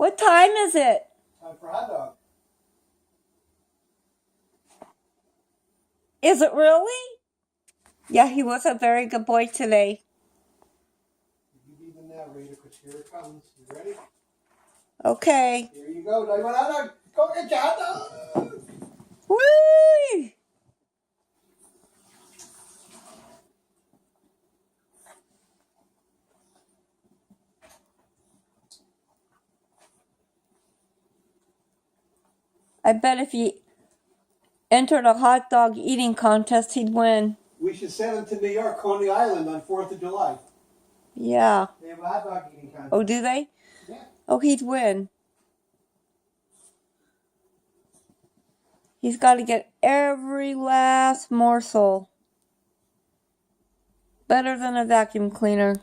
What time is it? Time for hot dog. Is it really? Yeah, he was a very good boy today. You be the narrator because here it comes. You ready? Okay. Here you go. Do you want hot dog? Go get your hot dog. Woo! I bet if he entered a hot dog eating contest, he'd win. We should send him to New York, Coney Island on 4th of July. Yeah. They have a hot dog eating contest. Oh, do they? Yeah. Oh, he'd win. He's got to get every last morsel. Better than a vacuum cleaner.